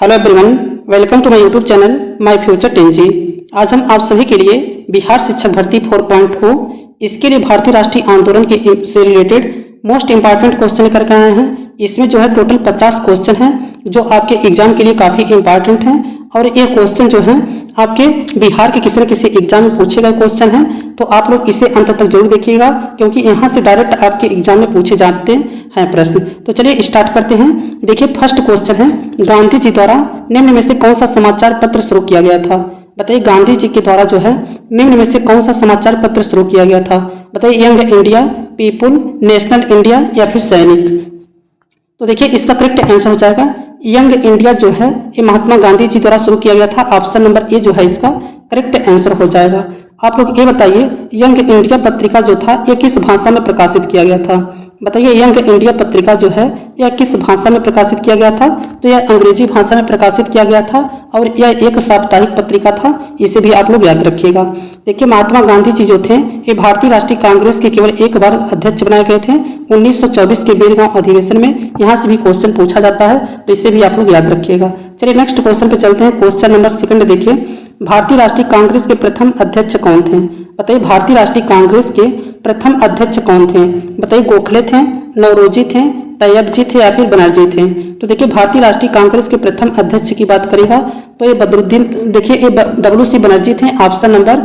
Hello everyone, welcome to my YouTube channel my future 10G। आज हम आप सभी के लिए बिहार शिक्षक भर्ती 4.0 इसके लिए भारतीय राष्ट्रीय आंदोलन के से रिलेटेड मोस्ट इंपॉर्टेंट क्वेश्चन करके आए हैं। इसमें जो है टोटल 50 क्वेश्चन हैं जो आपके एग्जाम के लिए काफ़ी इंपॉर्टेंट हैं और ये क्वेश्चन जो हैं आपके बिहार के किसी न किसी एग्जाम में पूछे गए क्वेश्चन हैं, तो आप लोग इसे अंत तक जरूर देखिएगा क्योंकि यहाँ से डायरेक्ट आपके एग्जाम में पूछे जाते हैं प्रश्न। तो चलिए स्टार्ट करते हैं। देखिए फर्स्ट क्वेश्चन है, गांधी जी द्वारा निम्न में से कौन सा समाचार पत्र शुरू किया गया था? बताइए गांधी जी के द्वारा जो है निम्न में से कौन सा समाचार पत्र शुरू किया गया था? बताइए young India, people, national India या फिर सैनिक। तो देखिए इसका करेक्ट आंसर हो जाएगा यंग इंडिया जो है ये महात्मा गांधी जी द्वारा शुरू किया गया था। ऑप्शन नंबर ए जो है इसका करेक्ट आंसर हो जाएगा। आप लोग ये बताइए यंग इंडिया पत्रिका जो था ये किस भाषा में प्रकाशित किया गया था? बताइए यंग इंडिया पत्रिका जो है यह किस भाषा में प्रकाशित किया गया था? तो यह अंग्रेजी भाषा में प्रकाशित किया गया था और यह एक साप्ताहिक पत्रिका था। इसे भी आप लोग याद रखिएगा। देखिए महात्मा गांधी जी जो थे ये भारतीय राष्ट्रीय कांग्रेस के केवल एक बार अध्यक्ष बनाए गए थे 1924 के बेलगांव अधिवेशन में। यहाँ से भी क्वेश्चन पूछा जाता है, तो इसे भी आप लोग याद रखिएगा। चलिए नेक्स्ट क्वेश्चन पे चलते हैं। क्वेश्चन नंबर सेकंड देखिए, भारतीय राष्ट्रीय कांग्रेस के प्रथम अध्यक्ष कौन थे? बताइए भारतीय राष्ट्रीय कांग्रेस के प्रथम अध्यक्ष कौन थे? बताइए गोखले थे, नौरोजी थे, तैयब जी थे या फिर बनर्जी थे? तो देखिए भारतीय राष्ट्रीय कांग्रेस के प्रथम अध्यक्ष की बात करेगा तो ये बदरुद्दीन, देखिए ये WC बनर्जी थे। ऑप्शन नंबर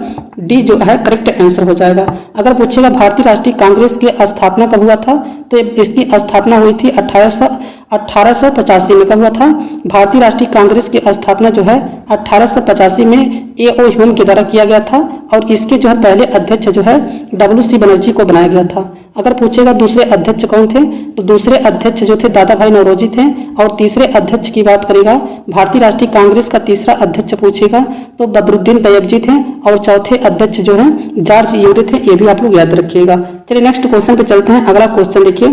डी जो है करेक्ट आंसर हो जाएगा। अगर पूछेगा भारतीय राष्ट्रीय कांग्रेस की स्थापना कब हुआ था तो इसकी स्थापना हुई थी 1885 में। कब हुआ था? भारतीय राष्ट्रीय कांग्रेस की स्थापना जो है 1885 में A.O. ह्यूम के द्वारा किया गया था और इसके जो है पहले अध्यक्ष जो है WC बनर्जी को बनाया गया था। अगर पूछेगा दूसरे अध्यक्ष कौन थे तो दूसरे अध्यक्ष जो थे दादा भाई नौरोजी थे और तीसरे अध्यक्ष की बात करेगा भारतीय राष्ट्रीय कांग्रेस का तीसरा अध्यक्ष पूछेगा तो बदरुद्दीन तैयब जी थे और चौथे अध्यक्ष जो है जॉर्ज यूरे थे। ये भी आप लोग याद रखिएगा। चलिए नेक्स्ट क्वेश्चन पे चलते हैं। अगला क्वेश्चन देखिए,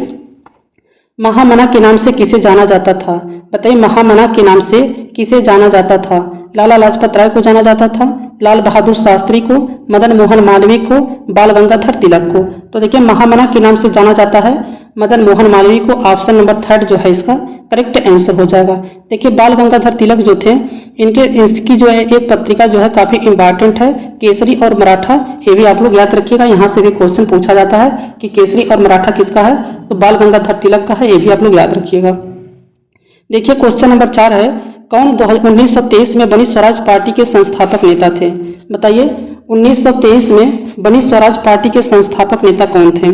महामना के नाम से किसे जाना जाता था? बताइए महामना के नाम से किसे जाना जाता था? लाला लाजपत राय को जाना जाता था, लाल बहादुर शास्त्री को, मदन मोहन मालवीय को, बाल गंगाधर तिलक को? तो देखिए महामना के नाम से जाना जाता है मदन मोहन मालवीय को। ऑप्शन नंबर थर्ड जो है इसका करेक्ट आंसर हो जाएगा। देखिए बाल गंगाधर तिलक जो थे इसकी जो है एक पत्रिका जो है काफी इंपॉर्टेंट है, केसरी और मराठा। ये भी आप लोग याद रखिएगा। यहाँ से भी क्वेश्चन पूछा जाता है कि केसरी और मराठा किसका है, तो बाल गंगाधर तिलक का है। ये भी आप लोग याद रखिएगा। देखिए क्वेश्चन नंबर 4 है, कौन 1923 में बनी स्वराज पार्टी के संस्थापक नेता थे? बताइए 1923 में बनी स्वराज पार्टी के संस्थापक नेता कौन थे?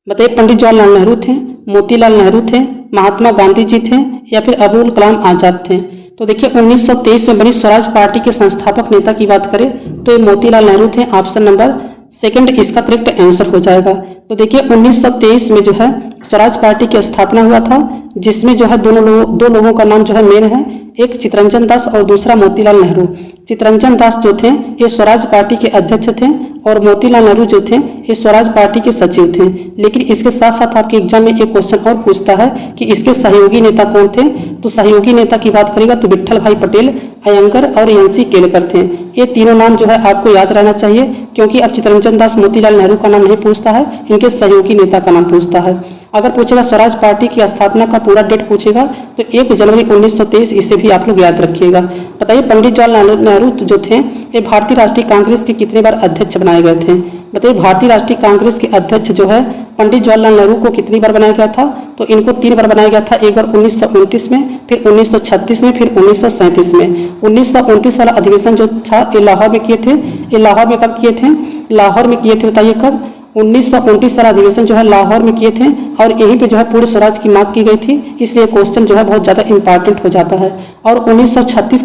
बताइए पंडित जवाहरलाल नेहरू थे, मोतीलाल नेहरू थे, महात्मा गांधी जी थे या फिर अबुल कलाम आजाद थे? तो देखिए 1923 में बनी स्वराज पार्टी के संस्थापक नेता की बात करें तो ये मोतीलाल नेहरू थे। ऑप्शन नंबर सेकंड इसका करेक्ट आंसर हो जाएगा। तो देखिए 1923 में जो है स्वराज पार्टी की स्थापना हुआ था जिसमें जो है दो लोगों का नाम जो है मेन है, एक चित्तरंजन दास और दूसरा मोतीलाल नेहरू। चित्तरंजन दास जो थे ये स्वराज पार्टी के अध्यक्ष थे और मोतीलाल नेहरू जो थे ये स्वराज पार्टी के सचिव थे। लेकिन इसके साथ साथ आपके एग्जाम में एक क्वेश्चन और पूछता है कि इसके सहयोगी नेता कौन थे? तो सहयोगी नेता की बात करेगा तो विट्ठल भाई पटेल, अयंगर और NC केलकर थे। ये तीनों नाम जो है आपको याद रहना चाहिए क्योंकि अब चित्तरंजन दास मोतीलाल नेहरू का नाम नहीं पूछता है, इनके सहयोगी नेता का नाम पूछता है। अगर पूछेगा स्वराज पार्टी की स्थापना का पूरा डेट पूछेगा तो 1 जनवरी 1923, इसे भी आप लोग याद रखिएगा। बताइए पंडित जवाहरलाल नेहरू जो थे ये भारतीय राष्ट्रीय कांग्रेस के कितने बार अध्यक्ष बनाए गए थे? बताइए भारतीय राष्ट्रीय कांग्रेस के अध्यक्ष जो है पंडित जवाहरलाल नेहरू को कितनी बार बनाया गया था? तो इनको 3 बार बनाया गया था। एक बार 1929 में, फिर 1936 में, फिर 1937 में। 1929 वाला अधिवेशन जो था ये लाहौर में किए थे। ये लाहौर में कब किए थे? लाहौर में किए थे। बताइए कब? 1929 वाला अधिवेशन जो है लाहौर में किए थे और यहीं पे जो है पूरे स्वराज की मांग की गई थी, इसलिए क्वेश्चन जो है बहुत ज़्यादा इंपॉर्टेंट हो जाता है। और 1936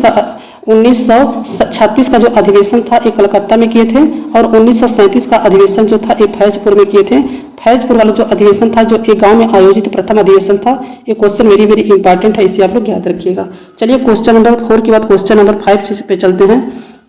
का जो अधिवेशन था ये कलकत्ता में किए थे और 1937 का अधिवेशन जो था ये फैजपुर में किए थे। फैजपुर वाला जो अधिवेशन था जो एक गांव में आयोजित प्रथम अधिवेशन था। ये क्वेश्चन वेरी वेरी इंपॉर्टेंट है, इसे आप लोग याद रखिएगा। चलिए क्वेश्चन नंबर 4 के बाद क्वेश्चन नंबर 5 पे चलते हैं।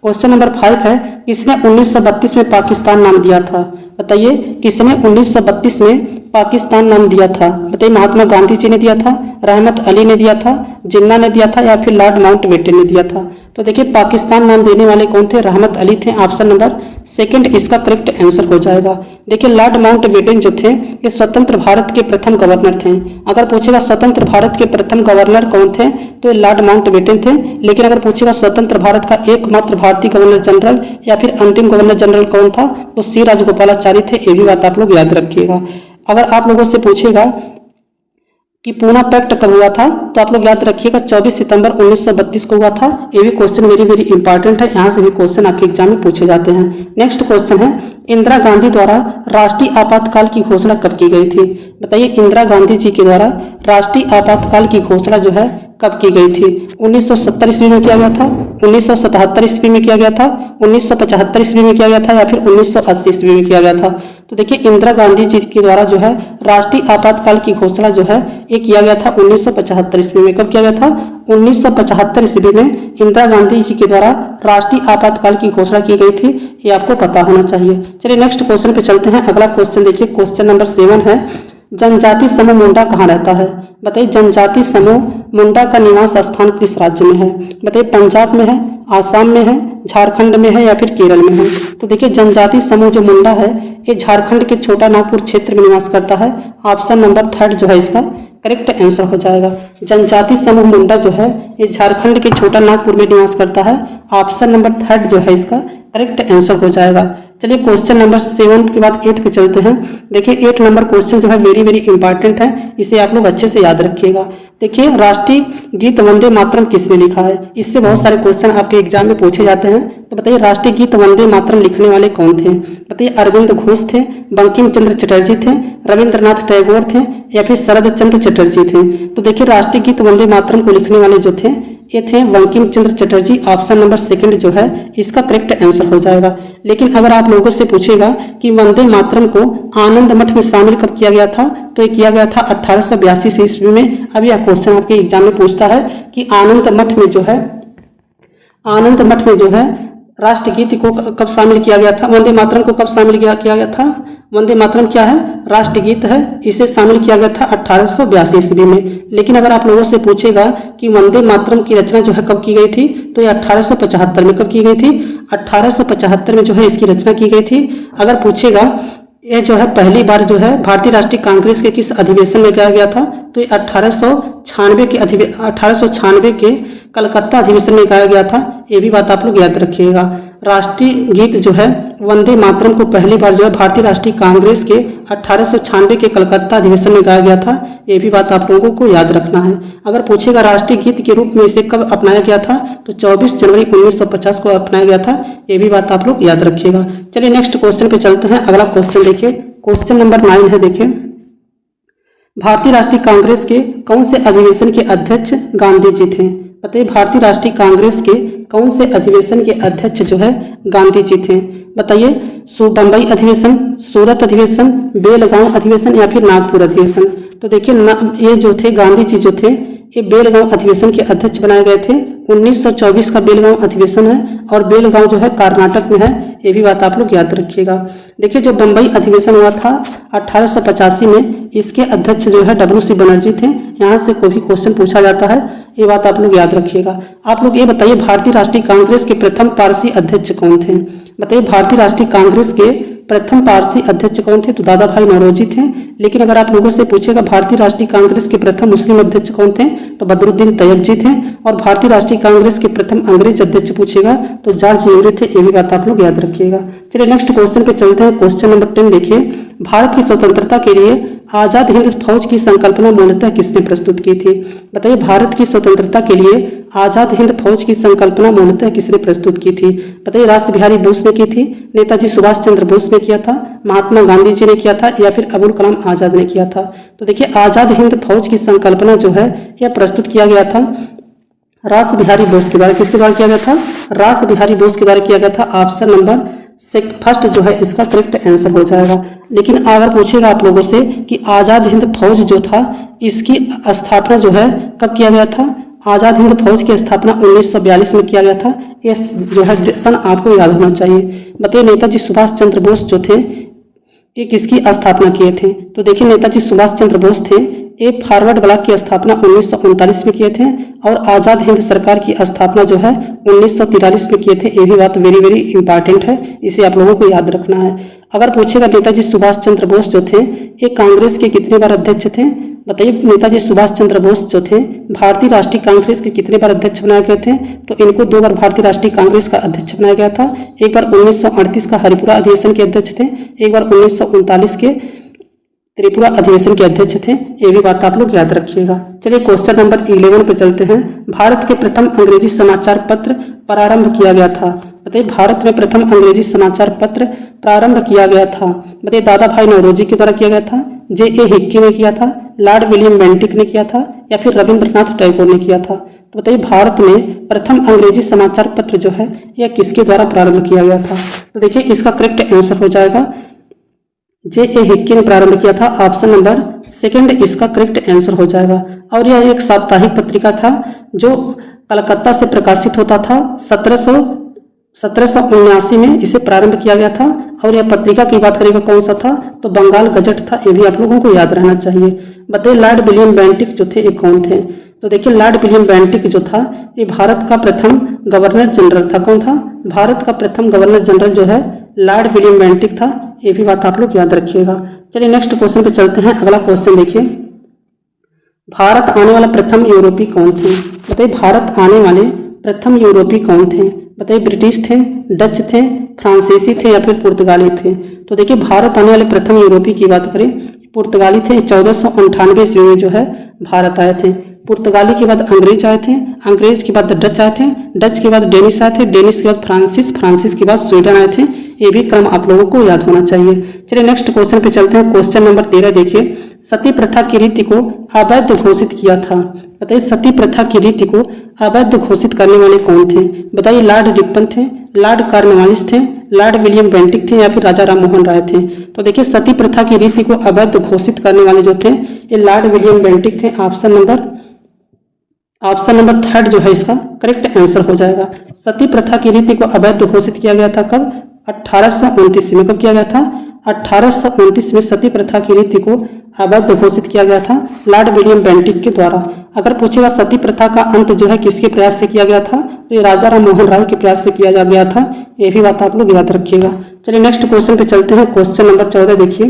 क्वेश्चन नंबर 5 है, किसने 1932 में पाकिस्तान नाम दिया था? बताइए किसने 1932 में पाकिस्तान नाम दिया था? बताइए महात्मा गांधी जी ने दिया था, रहमत अली ने दिया था, जिन्ना ने दिया था या फिर लॉर्ड माउंटबेटन ने दिया था? तो तो देखिए पाकिस्तान नाम देने वाले कौन थे, रहमत अली थे। ऑप्शन नंबर सेकंड इसका करेक्ट आंसर हो जाएगा। देखिए लॉर्ड माउंटबेटन जो थे ये स्वतंत्र भारत के प्रथम गवर्नर थे। अगर पूछेगा स्वतंत्र भारत के प्रथम गवर्नर कौन थे तो ये लॉर्ड माउंटबेटन थे। लेकिन अगर पूछेगा स्वतंत्र भारत का एकमात्र भारतीय गवर्नर जनरल या फिर अंतिम गवर्नर जनरल कौन था तो सी राजगोपालाचारी थे। ये भी बात आप लोग याद रखिएगा। अगर आप लोगों से पूछेगा कि पूना पैक्ट कब हुआ था तो आप लोग याद रखिएगा 24 सितंबर 1932 को हुआ था। ये भी क्वेश्चन वेरी वेरी इंपॉर्टेंट है, यहाँ से भी क्वेश्चन आपके एग्जाम में पूछे जाते हैं। नेक्स्ट क्वेश्चन है इंदिरा गांधी द्वारा राष्ट्रीय आपातकाल की घोषणा कब की गई थी। बताइए इंदिरा गांधी जी के द्वारा राष्ट्रीय आपातकाल की घोषणा जो है कब की गई थी। 1970 ईस्वी में किया गया था, 1977 ईस्वी में किया गया था, 1975 ईस्वी में किया गया था या फिर 1980 ईस्वी में किया गया था। तो देखिए इंदिरा गांधी जी के द्वारा जो है राष्ट्रीय आपातकाल की घोषणा जो है ये किया गया था 1975 ईस्वी में। कब किया गया था? 1975 ईस्वी में इंदिरा गांधी जी के द्वारा राष्ट्रीय आपातकाल की घोषणा की गई थी। ये आपको पता होना चाहिए। चलिए नेक्स्ट क्वेश्चन पे चलते हैं। अगला क्वेश्चन देखिए, क्वेश्चन नंबर 7 है जनजाति समूह मुंडा कहाँ रहता है। बताइए जनजाति समूह मुंडा का निवास स्थान किस राज्य में है। बताइए पंजाब में है, आसाम में है, झारखंड में है या फिर केरल में है। तो देखिए जनजाति समूह जो मुंडा है ये झारखंड के छोटा नागपुर क्षेत्र में निवास करता है। ऑप्शन नंबर 3 जो है इसका करेक्ट आंसर हो जाएगा। जनजाति समूह मुंडा जो है ये झारखंड के छोटा नागपुर में निवास करता है। ऑप्शन नंबर 3 जो है इसका करेक्ट आंसर हो जाएगा। चलिए क्वेश्चन नंबर 7 के बाद 8 पे चलते हैं। देखिए 8 नंबर क्वेश्चन जो है वेरी वेरी इंपॉर्टेंट है, इसे आप लोग अच्छे से याद रखिएगा। देखिए राष्ट्रीय गीत वंदे मातरम किसने लिखा है। इससे बहुत सारे क्वेश्चन आपके एग्जाम में पूछे जाते हैं। तो बताइए राष्ट्रीय गीत वंदे मातरम लिखने वाले कौन थे। बताइए अरविंद घोष थे, बंकिम चंद्र चटर्जी थे, रविंद्रनाथ टैगोर थे या फिर शरद चंद्र चटर्जी थे। तो देखिए राष्ट्रीय गीत वंदे मातरम को लिखने वाले जो थे ये थे बंकिम चंद्र चटर्जी। ऑप्शन नंबर 2 जो है इसका करेक्ट आंसर हो जाएगा। लेकिन अगर आप लोगों से पूछेगा कि वंदे मातरम को आनंद मठ में शामिल कब किया गया था तो ये किया गया था 1882 ईस्वी में। अब यह क्वेश्चन आपके एग्जाम में पूछता है कि आनंद मठ में जो है राष्ट्रगीत को कब शामिल किया गया था, वंदे मातरम को कब शामिल किया गया था। वंदे मातरम क्या है? राष्ट्रगीत है। इसे शामिल किया गया था 1882 ईस्वी में। लेकिन अगर आप लोगों से पूछेगा कि वंदे मातरम की रचना जो है कब की गई थी तो ये 1875 में। कब की गई थी? 1875 में जो है इसकी रचना की गई थी। अगर पूछेगा ये जो है पहली बार जो है भारतीय राष्ट्रीय कांग्रेस के किस अधिवेशन में किया गया था तो ये 1896 के कलकत्ता अधिवेशन में गाया गया था। ये भी बात आप लोग याद रखिएगा। राष्ट्रीय गीत जो है वंदे मातरम को पहली बार जो है भारतीय राष्ट्रीय कांग्रेस के 1896 के कलकत्ता अधिवेशन में गाया गया था। ये भी बात आप लोगों को याद रखना है। अगर पूछेगा राष्ट्रीय गीत के रूप में इसे कब अपनाया गया था तो 24 जनवरी 1950 को अपनाया गया था। ये भी बात आप लोग याद रखिएगा। चलिए नेक्स्ट क्वेश्चन पे चलते हैं। अगला क्वेश्चन देखिए, क्वेश्चन नंबर 9 है। देखिए भारतीय राष्ट्रीय कांग्रेस के कौन से अधिवेशन के अध्यक्ष गांधी जी थे। बताइए भारतीय राष्ट्रीय कांग्रेस के कौन से अधिवेशन के अध्यक्ष जो है गांधी जी थे। बताइए बम्बई अधिवेशन, सूरत अधिवेशन, बेलगांव अधिवेशन या फिर नागपुर अधिवेशन। तो देखिए ये जो थे गांधी जी जो थे ये बेलगांव अधिवेशन के अध्यक्ष बनाए गए थे। 1924 का बेलगांव अधिवेशन है और बेलगांव जो है कर्नाटक में है। ये भी बात आप लोग याद रखिएगा। देखिए जो बम्बई अधिवेशन हुआ था 1885 में, इसके अध्यक्ष जो है WC बनर्जी थे। यहाँ से कोई भी क्वेश्चन पूछा जाता है, ये बात आप लोग याद रखिएगा। आप लोग ये बताइए भारतीय राष्ट्रीय कांग्रेस के प्रथम पारसी अध्यक्ष कौन थे। बताइए भारतीय राष्ट्रीय कांग्रेस के प्रथम पारसी अध्यक्ष कौन थे तो दादा भाई नौरोजी थे। लेकिन अगर आप लोगों से पूछेगा भारतीय राष्ट्रीय कांग्रेस के प्रथम मुस्लिम अध्यक्ष कौन थे तो बदरुद्दीन तैयब जी थे। और भारतीय राष्ट्रीय कांग्रेस के प्रथम अंग्रेज अध्यक्ष पूछेगा तो जॉर्ज यूरे थे। ये भी बात आप लोग याद रखिएगा। चलिए नेक्स्ट क्वेश्चन पे चलते हैं। क्वेश्चन नंबर 10 देखिए भारत की स्वतंत्रता के लिए आजाद हिंद फौज की संकल्पना मूलतः किसने प्रस्तुत की थी। बताइए भारत की स्वतंत्रता के लिए आजाद हिंद फौज की संकल्पना मूलतः किसने प्रस्तुत की थी। बताइए रास बिहारी बोस ने की थी, नेताजी सुभाष चंद्र बोस ने किया था, महात्मा गांधी जी ने किया था या फिर अबुल कलाम आजाद ने किया था। तो देखिए आजाद हिंद फौज की संकल्पना जो है यह प्रस्तुत किया गया था रास बिहारी बोस के द्वारा। किसके द्वारा किया गया था? रास बिहारी बोस के द्वारा किया गया था। ऑप्शन नंबर 1 जो है इसका करेक्ट आंसर हो जाएगा। लेकिन अगर पूछेगा आप लोगों से कि आजाद हिंद फौज जो था इसकी स्थापना जो है कब किया गया था। आजाद हिंद फौज की स्थापना 1942 में किया गया था। ये जो है सन आपको याद होना चाहिए। बताइए नेताजी सुभाष चंद्र बोस जो थे ये किसकी स्थापना किए थे। तो देखिए नेताजी सुभाष चंद्र बोस थे ए फॉरवर्ड ब्लॉक की स्थापना 1939 में किए थे और आज़ाद हिंद सरकार की स्थापना जो है 1943 में किए थे। ये भी बात वेरी वेरी इंपॉर्टेंट है, इसे आप लोगों को याद रखना है। अगर पूछेगा नेताजी सुभाष चंद्र बोस जो थे ये कांग्रेस के कितने बार अध्यक्ष थे, बताइए। नेताजी सुभाष चंद्र बोस जो थे भारतीय राष्ट्रीय कांग्रेस के कितने बार अध्यक्ष बनाए गए थे, तो इनको 2 बार भारतीय राष्ट्रीय कांग्रेस का अध्यक्ष बनाया गया था। एक बार 1938 का हरिपुरा अधिवेशन के अध्यक्ष थे, एक बार 1939 के त्रिपुरा अधिवेशन के अध्यक्ष थे। ये भी बात आप लोग याद रखिएगा। चलिए क्वेश्चन नंबर 11 पे चलते हैं। भारत के प्रथम अंग्रेजी समाचार पत्र प्रारंभ किया गया था, बताइए। भारत में प्रथम अंग्रेजी समाचार पत्र प्रारंभ किया गया था, बताइए। दादा भाई नौरोजी के द्वारा किया गया था, J.A. हिक्की ने किया था, लॉर्ड विलियम बेंटिक ने किया था या फिर रविंद्रनाथ टैगोर ने किया था। तो बताइए भारत में प्रथम अंग्रेजी समाचार पत्र जो है यह किसके द्वारा प्रारंभ किया गया था, तो देखिए इसका करेक्ट आंसर हो जाएगा J.A. हिक्की ने प्रारंभ किया था। ऑप्शन नंबर सेकंड इसका करेक्ट आंसर हो जाएगा। और यह एक साप्ताहिक पत्रिका था जो कलकत्ता से प्रकाशित होता था। 1779 में इसे प्रारंभ किया गया था। और यह पत्रिका की बात करेगा कौन सा था, तो बंगाल गजट था। ये भी आप लोगों को याद रहना चाहिए। बताइए लॉर्ड विलियम बेंटिक जो थे ये कौन थे, तो देखिए लॉर्ड विलियम बेंटिक जो था ये भारत का प्रथम गवर्नर जनरल था। कौन था, भारत का प्रथम गवर्नर जनरल जो है लॉर्ड विलियम बेंटिक था। ये भी बात आप लोग याद रखिएगा। चलिए नेक्स्ट क्वेश्चन पे चलते हैं। अगला क्वेश्चन देखिए, भारत आने वाला प्रथम यूरोपीय कौन थे, बताइए। भारत आने वाले प्रथम यूरोपीय कौन थे, बताइए। ब्रिटिश थे, डच थे, फ्रांसीसी थे या फिर पुर्तगाली थे। तो देखिए भारत आने वाले प्रथम यूरोपीय की बात करें, पुर्तगाली थे। 1498 ईस्वी में जो है भारत आए थे। पुर्तगाली के बाद अंग्रेज आए थे, अंग्रेज के बाद डच आए थे, डच के बाद डेनिश आए थे, डेनिश के बाद फ्रांसिस, फ्रांसिस के बाद स्वीडन आए थे। ये भी क्रम आप लोगों को याद होना चाहिए। चलिए नेक्स्ट क्वेश्चन पे चलते हैं। क्वेश्चन नंबर 13 देखिए, सती प्रथा की रीति को अवैध घोषित किया था, बताइए। सती प्रथा की रीति को अवैध घोषित करने वाले कौन थे, बताइए। लॉर्ड रिपन थे, लॉर्ड कॉर्नवालिस थे, लॉर्ड विलियम बेंटिक थे या फिर राजा राम मोहन राय थे। तो देखिए सती प्रथा की रीति को अवैध घोषित करने वाले जो थे ये लॉर्ड विलियम बेंटिक थे। ऑप्शन नंबर थर्ड जो है इसका करेक्ट आंसर हो जाएगा। सती प्रथा की रीति को अवैध घोषित किया गया था कब, 1829 में। कब किया गया था, 1829 में सती प्रथा की रीति को अवैध घोषित किया गया था लॉर्ड विलियम बेंटिक के द्वारा। अगर पूछेगा सती प्रथा का अंत जो है किसके प्रयास से किया गया था, तो ये राजा राम मोहन राय के प्रयास से किया गया था। ये भी बात आप लोग याद रखिएगा। चलिए नेक्स्ट क्वेश्चन पे चलते हैं। क्वेश्चन नंबर 14 देखिए,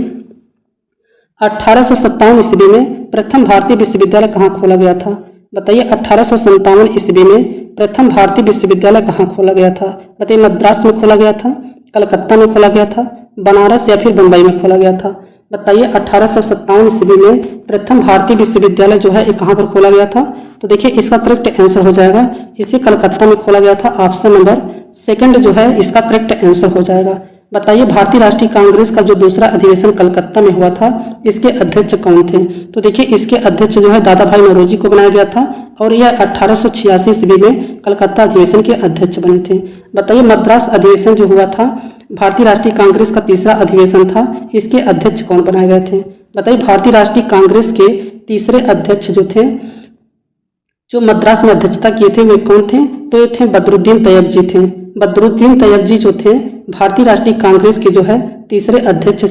1857 ईस्वी में प्रथम भारतीय विश्वविद्यालय कहाँ खोला गया था, बताइए। 1857 ईस्वी में प्रथम भारतीय विश्वविद्यालय कहाँ खोला गया था, बताइए। मद्रास में खोला गया था, कलकत्ता में खोला गया था, बनारस या फिर बम्बई में खोला गया था, बताइए। 1857 ईस्वी में प्रथम भारतीय विश्वविद्यालय जो है ये कहाँ पर खोला गया था, तो देखिए इसका करेक्ट आंसर हो जाएगा इसे कलकत्ता में खोला गया था। ऑप्शन नंबर सेकंड जो है इसका करेक्ट आंसर हो जाएगा। बताइए भारतीय राष्ट्रीय कांग्रेस का जो दूसरा अधिवेशन कलकत्ता में हुआ था इसके अध्यक्ष कौन थे, तो देखिए इसके अध्यक्ष जो है दादा भाई नौरोजी को बनाया गया था और यह 1886 ईस्वी में कलकत्ता अधिवेशन के अध्यक्ष बने थे। बताइए मद्रास अधिवेशन जो हुआ था भारतीय राष्ट्रीय कांग्रेस का तीसरा अधिवेशन था, इसके अध्यक्ष कौन बनाए गए थे, बताइए। भारतीय राष्ट्रीय कांग्रेस के तीसरे अध्यक्ष जो थे जो मद्रास में अध्यक्षता किए थे वे कौन थे, तो ये थे बदरुद्दीन तैयब जी थे। बदरुद्दीन तैयब जी जो थे भारतीय राष्ट्रीय कांग्रेस के जो है तीसरे अध्यक्ष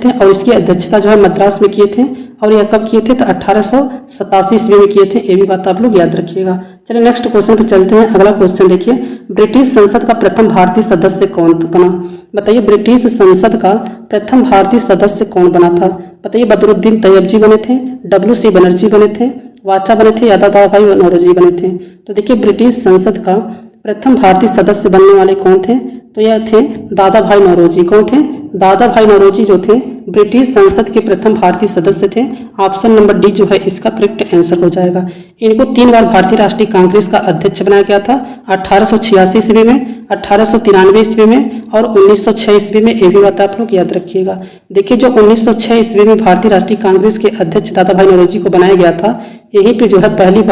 थे और इसकी अध्यक्षता जो है मद्रास में किए थे और यह कब किए थे, तो 1887 ईस्वी में किए थे। ये भी बात आप लोग याद रखिएगा। चलिए नेक्स्ट क्वेश्चन पे चलते हैं। अगला क्वेश्चन देखिए, ब्रिटिश संसद का प्रथम भारतीय सदस्य कौन बना, बताइए। ब्रिटिश संसद का प्रथम भारतीय सदस्य कौन बना था, बताइए। बदरुद्दीन तैयब जी बने थे, W.C. बनर्जी बने थे, वाचा बने थे या दादा भाई नौरोजी बने थे। तो देखिए ब्रिटिश संसद का प्रथम भारतीय सदस्य बनने वाले कौन थे, तो यह थे दादा भाई नौरोजी। कौन थे, दादा भाई नौरोजी जो थे ब्रिटिश संसद के प्रथम भारतीय सदस्य थे। ऑप्शन नंबर डी जो है इसका करेक्ट आंसर हो जाएगा। इनको 3 बार भारतीय राष्ट्रीय कांग्रेस का अध्यक्ष बनाया गया था, 1886 ईस्वी में, 1893 ईस्वी में और 1906 ईस्वी में। ये भी बात आप लोग याद रखिएगा। देखिए जो 1906 ईस्वी में भारतीय राष्ट्रीय कांग्रेस के अध्यक्ष दादा भाई नौरोजी को बनाया गया था, यहीं पे जो है पहली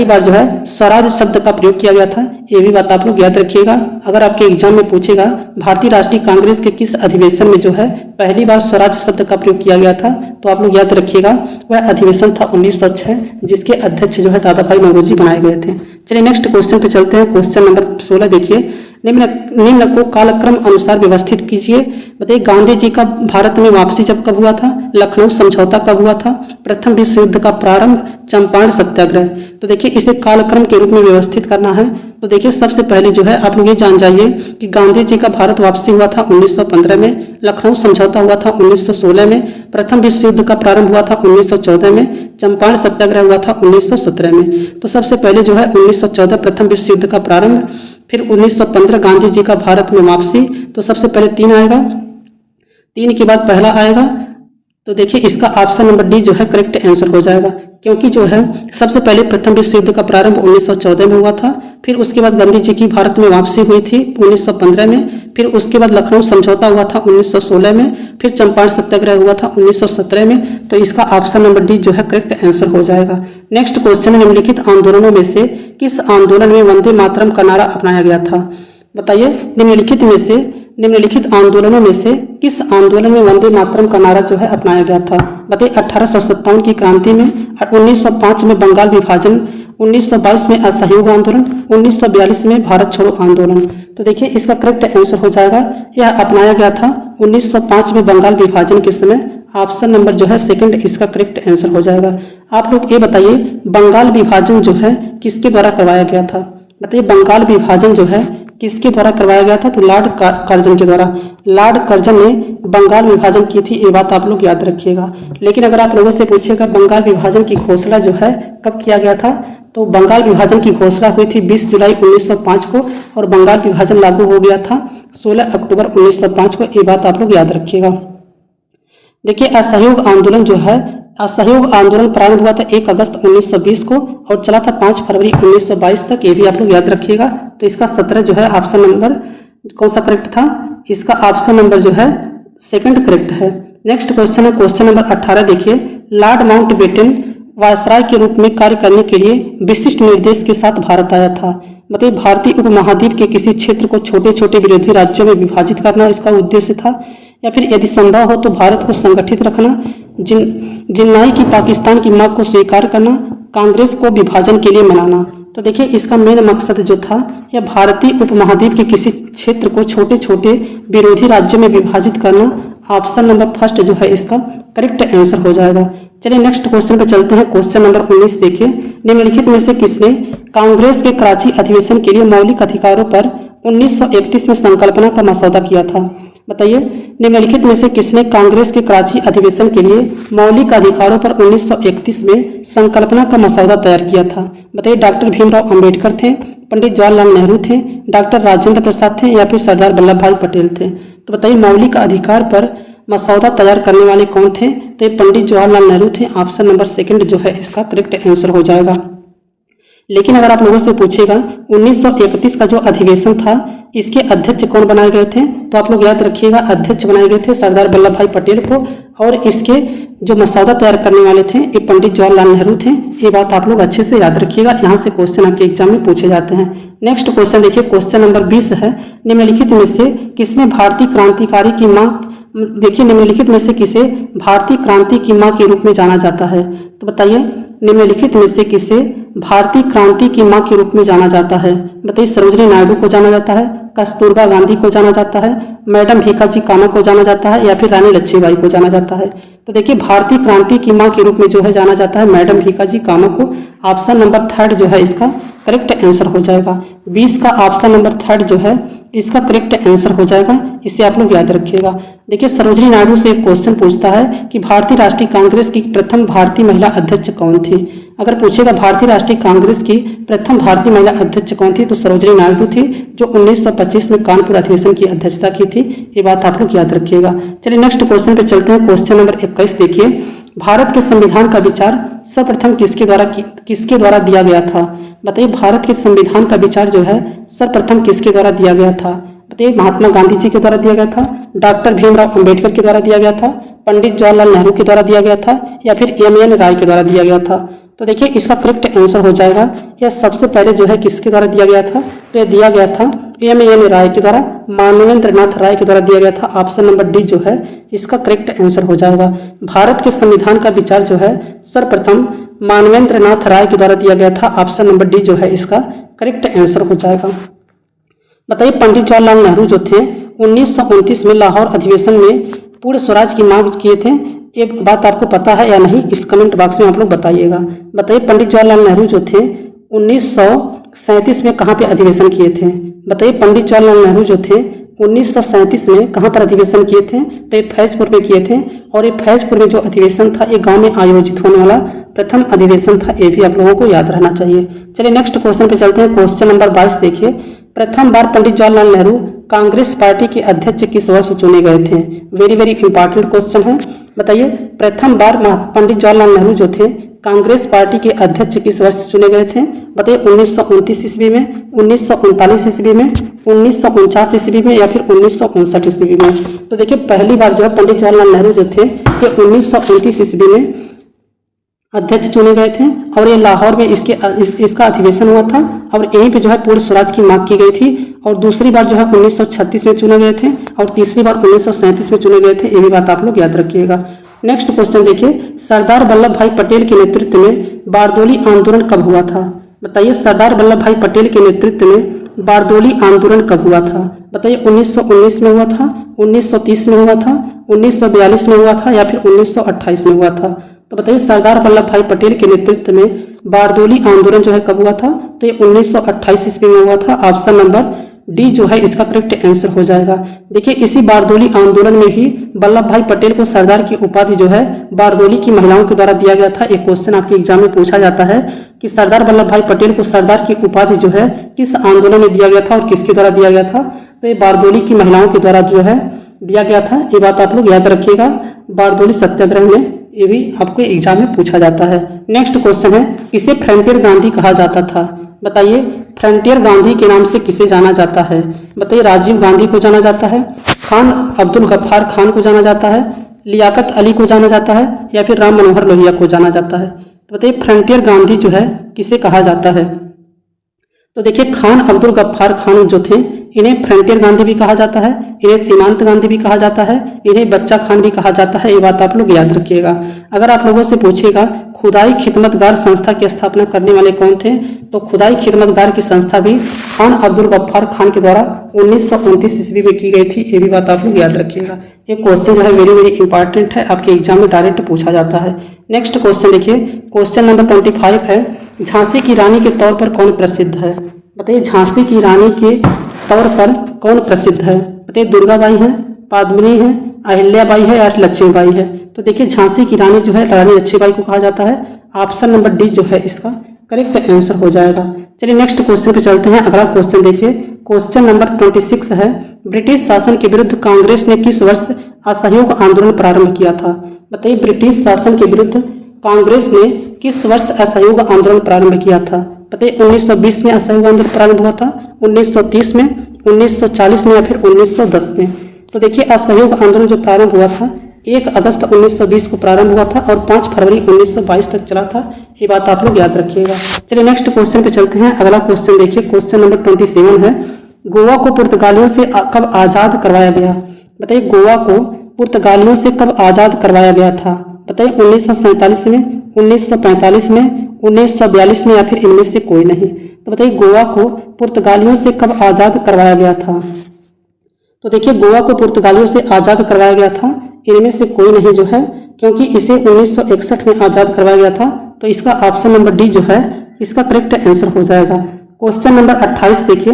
बार जो है स्वराज शब्द का प्रयोग किया गया था। ये भी बात आप लोग याद रखिएगा। अगर आपके एग्जाम में पूछेगा भारतीय राष्ट्रीय कांग्रेस के किस अधिवेशन में जो है पहली बार स्वराज शब्द का प्रयोग किया गया था, तो आप लोग याद रखिएगा वह अधिवेशन था 1906 जिसके अध्यक्ष जो है दादा भाई नौरोजी बनाए गए थे। चलिए नेक्स्ट क्वेश्चन पे चलते हैं। क्वेश्चन नंबर 16 देखिए, निम्न को कालक्रम अनुसार व्यवस्थित कीजिए। बताइए गांधी जी का भारत में वापसी जब कब हुआ था, लखनऊ समझौता कब हुआ था, प्रथम विश्व युद्ध का प्रारंभ, चंपारण सत्याग्रह। तो देखिए इसे कालक्रम के रूप में व्यवस्थित करना है। तो देखिए सबसे पहले जो है आप लोग ये जान जाइए कि गांधी जी का भारत वापसी हुआ था 1915 में, लखनऊ समझौता हुआ था 1916 में, प्रथम विश्व युद्ध का प्रारंभ हुआ था 1914 में, चंपारण सत्याग्रह हुआ था 1917 में। तो सबसे पहले जो है 1914 प्रथम विश्व युद्ध का प्रारंभ, फिर 1915 गांधी जी का भारत में वापसी। तो सबसे पहले 3 आएगा, 3 के बाद पहला आएगा। तो देखिए इसका ऑप्शन नंबर डी जो है करेक्ट आंसर हो जाएगा, क्योंकि जो है सबसे पहले प्रथम विश्व युद्ध का प्रारंभ 1914 में हुआ था, फिर उसके बाद गांधी जी की भारत में वापसी हुई थी 1915 में, फिर उसके बाद लखनऊ समझौता हुआ था 1916 में, फिर चंपारण सत्याग्रह हुआ था 1917 में। तो इसका ऑप्शन नंबर डी जो है करेक्ट आंसर हो जाएगा। नेक्स्ट क्वेश्चन, निम्नलिखित आंदोलनों में से किस आंदोलन में वंदे मातरम का नारा अपनाया गया था। बताइए निम्नलिखित आंदोलनों में से किस आंदोलन में वंदे मातरम का नारा जो है अपनाया गया था। बताइए 1857 की क्रांति में, 1905 में बंगाल विभाजन, 1922 में असहयोग आंदोलन, 1942 में भारत छोड़ो आंदोलन। तो देखिए इसका करेक्ट आंसर हो जाएगा, यह अपनाया गया था 1905 में बंगाल विभाजन के समय। ऑप्शन नंबर जो है सेकंड इसका करेक्ट आंसर हो जाएगा। आप लोग ये बताइए बंगाल विभाजन जो है किसके द्वारा करवाया गया था। बताइए बंगाल विभाजन जो है किसके द्वारा करवाया गया था, तो लॉर्ड कर्जन के द्वारा। लॉर्ड कर्जन ने बंगाल विभाजन की थी, ये बात आप लोग याद रखिएगा। लेकिन अगर आप लोगों से पूछिएगा बंगाल विभाजन की घोषणा जो है कब किया गया था, तो बंगाल विभाजन की घोषणा हुई थी 20 जुलाई 1905 को, और बंगाल विभाजन लागू हो गया था 16 अक्टूबर 1905 को, ये बात आप लोग याद रखिएगा। देखिए असहयोग आंदोलन जो है, असहयोग आंदोलन प्रारंभ हुआ था 1 अगस्त 1920 को और चला था 5 फरवरी 1922 तक, ये भी आप लोग याद रखिएगा। तो इसका 17 जो है ऑप्शन नंबर कौन सा करेक्ट था, इसका ऑप्शन नंबर जो है सेकंड करेक्ट है। नेक्स्ट क्वेश्चन है क्वेश्चन नंबर 18 देखिए, लॉर्ड माउंटबेटन वायसराय के रूप में कार्य करने के लिए विशिष्ट निर्देश के साथ भारत आया था। मतलब भारतीय उपमहाद्वीप के किसी क्षेत्र को छोटे छोटे विरोधी राज्यों में विभाजित करना इसका उद्देश्य था, या फिर यदि संभव हो तो भारत को संगठित रखना, जिन्नाई की पाकिस्तान की मांग को स्वीकार करना, कांग्रेस को विभाजन के लिए मनाना। तो देखिए इसका मेन मकसद जो था यह भारतीय उपमहाद्वीप के किसी क्षेत्र को छोटे छोटे विरोधी राज्यों में विभाजित करना। ऑप्शन नंबर फर्स्ट जो है इसका करेक्ट आंसर हो जाएगा। चलिए नेक्स्ट क्वेश्चन पे चलते हैं। क्वेश्चन नंबर 19 देखिए, निम्नलिखित में से किसने कांग्रेस के कराची अधिवेशन के लिए मौलिक अधिकारों पर 1931 में संकल्पना का मसौदा किया था। बताइए निम्नलिखित में से किसने कांग्रेस के कराची अधिवेशन के लिए मौलिक अधिकारों पर 1931 में संकल्पना का मसौदा तैयार किया था। बताइए डॉक्टर भीमराव अंबेडकर थे, पंडित जवाहरलाल नेहरू थे, डॉक्टर राजेंद्र प्रसाद थे, या फिर सरदार वल्लभ भाई पटेल थे। तो बताइए मौलिक अधिकार पर मसौदा तैयार करने वाले कौन थे, तो ये पंडित जवाहरलाल नेहरू थे। ऑप्शन नंबर सेकंड जो है इसका करेक्ट आंसर हो जाएगा। लेकिन अगर आप लोगों से पूछेगा 1931 का जो अधिवेशन था इसके अध्यक्ष कौन बनाए गए थे, तो आप लोग याद रखिएगा अध्यक्ष बनाए गए थे सरदार वल्लभ भाई पटेल को, और इसके जो मसौदा तैयार करने वाले थे ये पंडित जवाहरलाल नेहरू थे। ये बात आप लोग अच्छे से याद रखिएगा, यहाँ से क्वेश्चन आपके एग्जाम में पूछे जाते हैं। नेक्स्ट क्वेश्चन देखिए, क्वेश्चन नंबर 20 है, निम्नलिखित में से किसने भारतीय क्रांतिकारी की मां, देखिए निम्नलिखित में से किसे भारतीय क्रांति की मां के रूप में जाना जाता है। तो बताइए निम्नलिखित में से किसे भारतीय क्रांति की मां के रूप में जाना जाता है। बताइए सरोजिनी नायडू को जाना जाता है, कस्तूरबा गांधी को जाना जाता है, मैडम भीकाजी कामा को जाना जाता है, या फिर रानी लक्ष्मीबाई को जाना जाता है। तो देखिए भारतीय क्रांति की मां के रूप में जो है जाना जाता है मैडम भीकाजी कामा को। ऑप्शन नंबर थर्ड जो है इसका करेक्ट आंसर हो जाएगा। 20 का ऑप्शन नंबर थर्ड जो है इसका करेक्ट आंसर हो जाएगा, इसे आप लोग याद रखिएगा। देखिए सरोजिनी नायडू से एक क्वेश्चन पूछता है कि भारतीय राष्ट्रीय कांग्रेस की प्रथम भारतीय महिला अध्यक्ष कौन थी। अगर पूछेगा भारतीय राष्ट्रीय कांग्रेस की प्रथम भारतीय महिला अध्यक्ष कौन थी, तो सरोजिनी नायडू थी, जो 1925 में कानपुर अधिवेशन की अध्यक्षता की थी। ये बात आप लोग याद रखिएगा। चलिए नेक्स्ट क्वेश्चन पे चलते हैं। क्वेश्चन नंबर 21 देखिए, भारत के संविधान का विचार सर्वप्रथम किसके द्वारा दिया गया था। बताइए भारत के संविधान का विचार जो है सर्वप्रथम किसके द्वारा दिया गया था। बताइए महात्मा गांधी जी के द्वारा दिया गया था, डॉक्टर भीमराव अंबेडकर के द्वारा दिया गया था, पंडित जवाहरलाल नेहरू के द्वारा दिया गया था, या फिर एम.एन. राय के द्वारा दिया गया था। तो देखिए इसका करेक्ट आंसर हो जाएगा, यह सबसे पहले जो है किसके द्वारा दिया गया था, तो यह दिया गया था एम.एन. राय के द्वारा, मानवेंद्र नाथ राय के द्वारा दिया गया था। ऑप्शन नंबर डी जो है इसका करेक्ट आंसर हो जाएगा। भारत के संविधान का विचार जो है सर्वप्रथम मानवेंद्र नाथ राय के द्वारा दिया गया था। ऑप्शन नंबर डी जो है इसका करेक्ट आंसर हो जाएगा। बताइए पंडित जवाहरलाल नेहरू जो थे 1929 में लाहौर अधिवेशन में पूर्ण स्वराज की मांग किए थे। ये बात आपको पता है या नहीं, इस कमेंट बॉक्स में आप लोग बताइएगा। बताइए पंडित जवाहरलाल नेहरू जो थे 1937 में कहाँ पे अधिवेशन किए थे। बताइए पंडित जवाहरलाल नेहरू जो थे 1937 में कहाँ पर अधिवेशन किए थे, तो ये फैजपुर में किए थे। और ये फैजपुर में जो अधिवेशन था ये गांव में आयोजित होने वाला प्रथम अधिवेशन था, ये भी आप लोगों को याद रहना चाहिए। चलिए नेक्स्ट क्वेश्चन पे चलते हैं। क्वेश्चन नंबर 22 देखिए, प्रथम बार पंडित जवाहरलाल नेहरू कांग्रेस पार्टी के अध्यक्ष किस वर्ष चुने गए थे। वेरी वेरी इंपॉर्टेंट क्वेश्चन है। बताइए प्रथम बार पंडित जवाहरलाल नेहरू जो थे कांग्रेस पार्टी के अध्यक्ष किस वर्ष चुने गए थे। बताइए 1929 ईस्वी में, 1939 ईस्वी में, 1949 ईस्वी में या फिर 1959 ईस्वी में। तो देखिए पहली बार जो है पंडित जवाहरलाल नेहरू जो थे ये 1929 ईस्वी में अध्यक्ष चुने गए थे और ये लाहौर में इसका अधिवेशन हुआ था और यहीं पे जो है पूर्ण स्वराज की मांग की गई थी। और दूसरी बार जो है 1936 में चुने गए थे और तीसरी बार 1937 में चुने गए थे, ये भी बात आप लोग याद रखिएगा। नेक्स्ट क्वेश्चन देखिए, सरदार वल्लभ भाई पटेल के नेतृत्व में बारदोली आंदोलन कब हुआ था। बताइए सरदार वल्लभ भाई पटेल के नेतृत्व में बारदोली आंदोलन कब हुआ था। बताइए 1919 में हुआ था, 1930 में हुआ था, 1942 में हुआ था या फिर 1928 में हुआ था। तो बताइए सरदार वल्लभ भाई पटेल के नेतृत्व में बारदोली आंदोलन जो है कब हुआ था, तो ये 1928 ईस्वी में हुआ था। ऑप्शन नंबर डी जो है इसका करेक्ट आंसर हो जाएगा। देखिए इसी बारदोली आंदोलन में ही वल्लभ भाई पटेल को सरदार की उपाधि जो है बारदोली की महिलाओं के द्वारा दिया गया था। एक क्वेश्चन आपके एग्जाम में पूछा जाता है कि सरदार वल्लभ भाई पटेल को सरदार की उपाधि जो है किस आंदोलन में दिया गया था और किसके द्वारा दिया गया था, तो ये बारदोली की महिलाओं के द्वारा जो है दिया गया था। ये बात आप लोग याद रखिएगा, बारदोली सत्याग्रह में ये भी आपको एग्जाम में पूछा जाता है। नेक्स्ट क्वेश्चन है, किसे फ्रंटियर गांधी कहा जाता था। बताइए फ्रंटियर गांधी के नाम से किसे जाना जाता है। बताइए राजीव गांधी को जाना जाता है, खान अब्दुल गफ्फार खान को जाना जाता है, लियाकत अली को जाना जाता है या फिर राम मनोहर लोहिया को जाना जाता है। तो बताइए फ्रंटियर गांधी जो है किसे कहा जाता है। तो देखिए खान अब्दुल गफ्फार खान जो थे इन्हें फ्रंटियर गांधी भी कहा जाता है, इन्हें सीमांत गांधी भी कहा जाता है, इन्हें बच्चा खान भी कहा जाता है। ये बात आप लोग याद रखिएगा। अगर आप लोगों से पूछेगा खुदाई खिदमतगार संस्था की स्थापना करने वाले कौन थे, तो खुदाई खिदमतगार की संस्था भी खान अब्दुल गफ्फार खान के द्वारा 1929 ईस्वी में की गई थी। ये भी बात आप लोग याद रखिएगा। ये क्वेश्चन जो है वेरी वेरी इंपॉर्टेंट है, आपके एग्जाम में डायरेक्ट पूछा जाता है। नेक्स्ट क्वेश्चन देखिए, क्वेश्चन नंबर 25 है, झांसी की रानी के तौर पर कौन प्रसिद्ध है। बताइए झांसी की रानी के तौर पर कौन प्रसिद्ध है। बताइए दुर्गाबाई है, पद्मिनी है, अहिल्याबाई है या लक्ष्मीबाई है। तो देखिए झांसी की रानी जो है रानी लक्ष्मीबाई को कहा जाता है। ऑप्शन नंबर डी जो है इसका करेक्ट आंसर हो जाएगा। चलिए नेक्स्ट क्वेश्चन पे चलते हैं। अगला क्वेश्चन देखिए, क्वेश्चन नंबर 26 है, ब्रिटिश शासन के विरुद्ध कांग्रेस ने किस वर्ष असहयोग आंदोलन प्रारंभ किया था। बताइए ब्रिटिश शासन के विरुद्ध कांग्रेस ने किस वर्ष असहयोग आंदोलन प्रारंभ किया था। बताइए 1920 में असहयोग आंदोलन प्रारंभ हुआ था, 1930 में, 1940 में या फिर 1910 में। तो देखिए असहयोग आंदोलन जो प्रारंभ हुआ था 1 अगस्त 1920 को प्रारंभ हुआ था और 5 फरवरी 1922 तक चला था। ये बात आप लोग याद रखिएगा। चलिए नेक्स्ट क्वेश्चन पे चलते हैं। अगला क्वेश्चन देखिए, क्वेश्चन नंबर 27 है, गोवा को पुर्तगालियों से कब आजाद करवाया गया। बताइए गोवा को पुर्तगालियों से कब आजाद करवाया गया था। बताइए 1947 में, 1945 में, 1942 में या फिर इनमें से कोई नहीं। तो बताइए गोवा को पुर्तगालियों से कब आजाद करवाया गया था। तो देखिए गोवा को पुर्तगालियों से आजाद करवाया गया था, इनमें से कोई नहीं जो है, क्योंकि इसे 1961 में आजाद करवाया गया था। तो इसका ऑप्शन नंबर डी जो है इसका करेक्ट आंसर हो जाएगा। क्वेश्चन नंबर 28 देखिए,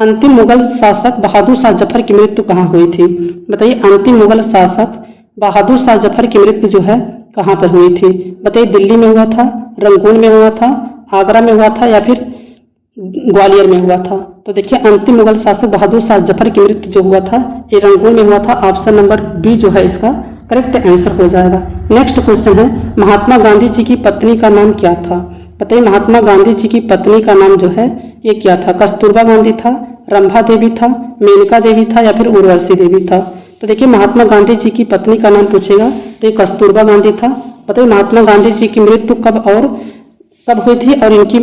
अंतिम मुगल शासक बहादुर शाह जफर की मृत्यु कहाँ हुई थी। बताइए अंतिम मुगल शासक बहादुर शाह जफर की मृत्यु जो है कहाँ पर हुई थी। बताइए दिल्ली में हुआ था, रंगून में हुआ था, आगरा में हुआ था या फिर ग्वालियर में हुआ था। तो देखिए अंतिम मुगल शासक बहादुर शाह जफर की मृत्यु जो हुआ था ये रंगून में हुआ था। ऑप्शन नंबर बी जो है इसका करेक्ट आंसर हो जाएगा। नेक्स्ट क्वेश्चन है, महात्मा गांधी जी की पत्नी का नाम क्या था। बताइए महात्मा गांधी जी की पत्नी का नाम जो है ये क्या था। कस्तूरबा गांधी था, रंभा देवी था, मेनका देवी था या फिर उर्वशी देवी था। तो देखिए महात्मा गांधी जी की पत्नी का नाम पूछेगा तो ये कस्तूरबा गांधी था। बताइए महात्मा गांधी जी की मृत्यु कब हुई थी और इनकी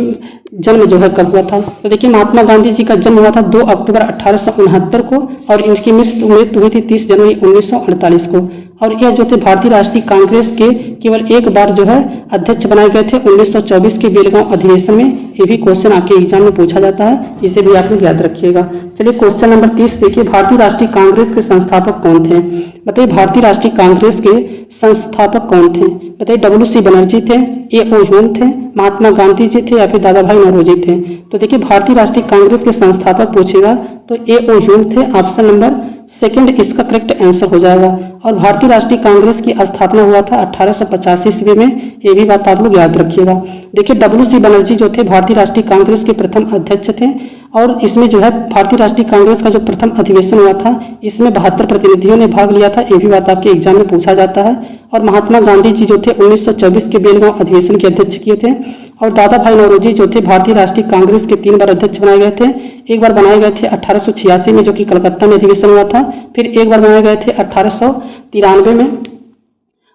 जन्म जो है कब हुआ था। तो देखिए महात्मा गांधी जी का जन्म हुआ था 2 अक्टूबर 1869 को और इनकी मृत्यु हुई थी 30 जनवरी 1948 को। और यह जो थे भारतीय राष्ट्रीय कांग्रेस के केवल एक बार जो है अध्यक्ष बनाए गए थे 1924 के बेलगांव अधिवेशन में। ये भी क्वेश्चन आपके एग्जाम में पूछा जाता है, इसे भी आप लोग याद रखिएगा। चलिए क्वेश्चन नंबर 30 देखिए, भारतीय राष्ट्रीय कांग्रेस के संस्थापक कौन थे? बताइए भारतीय राष्ट्रीय कांग्रेस के संस्थापक कौन थे? बताइए WC बनर्जी थे, A.O. ह्यूम थे, महात्मा गांधी जी थे या फिर दादा भाई नौरोजी थे? तो देखिए भारतीय राष्ट्रीय कांग्रेस के संस्थापक पूछेगा तो A.O. ह्यूम थे, ऑप्शन नंबर सेकंड इसका करेक्ट आंसर हो जाएगा। और भारतीय राष्ट्रीय कांग्रेस की स्थापना हुआ था 1885 ईस्वी में, ये भी बात आप लोग याद रखिएगा। देखिए WC बनर्जी जो थे भारतीय राष्ट्रीय कांग्रेस के प्रथम अध्यक्ष थे और इसमें जो है भारतीय राष्ट्रीय कांग्रेस का जो प्रथम अधिवेशन हुआ था इसमें 72 प्रतिनिधियों ने भाग लिया था, ये भी बात आपके एग्जाम में पूछा जाता है। और महात्मा गांधी जी जो थे 1924 के बेलगांव अधिवेशन के अध्यक्ष किए थे। और दादा भाई नौरोजी जो थे भारतीय राष्ट्रीय कांग्रेस के 3 बार अध्यक्ष बनाए गए थे। एक बार बनाए गए थे 1886 में जो कि कलकत्ता में अधिवेशन हुआ था, फिर एक बार बनाए गए थे 1893 में,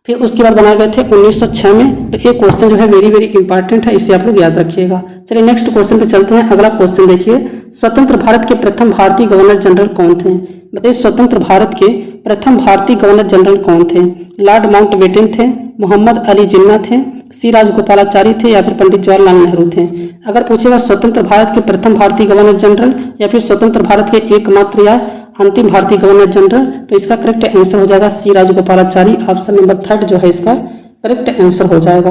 फिर उसके बाद बनाए गए थे 1906 में। तो ये क्वेश्चन जो है वेरी इंपॉर्टेंट है, इसे आप लोग याद रखिएगा। चलिए नेक्स्ट क्वेश्चन पे चलते हैं। अगला क्वेश्चन देखिए, स्वतंत्र भारत के प्रथम भारतीय गवर्नर जनरल कौन थे? बताइए स्वतंत्र भारत के प्रथम भारतीय गवर्नर जनरल कौन थे? लॉर्ड माउंटबेटन थे, मोहम्मद अली जिन्ना थे, सी राजगोपालाचारी थे या फिर पंडित जवाहरलाल नेहरू थे? अगर पूछेगा स्वतंत्र भारत के प्रथम भारतीय गवर्नर जनरल या फिर स्वतंत्र भारत के एकमात्र या अंतिम भारतीय गवर्नर जनरल, तो इसका करेक्ट आंसर हो जाएगा सी राजगोपालाचारी। ऑप्शन नंबर 3 जो है इसका करेक्ट आंसर हो जाएगा।